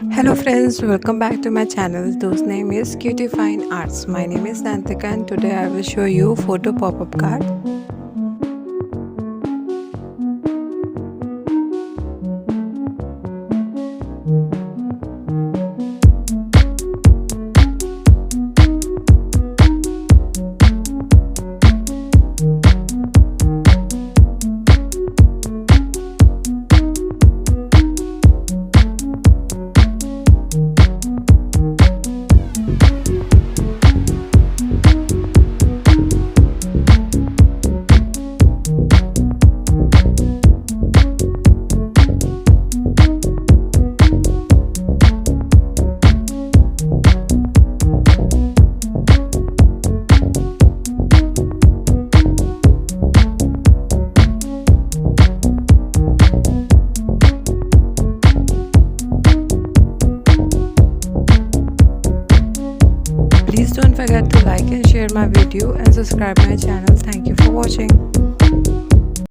Hello friends, welcome back to my channel whose name is Cutie Fine Arts. My name is Nantika and today I will show you photo pop-up card. Please don't forget to like and share my video and subscribe my channel. Thank you for watching.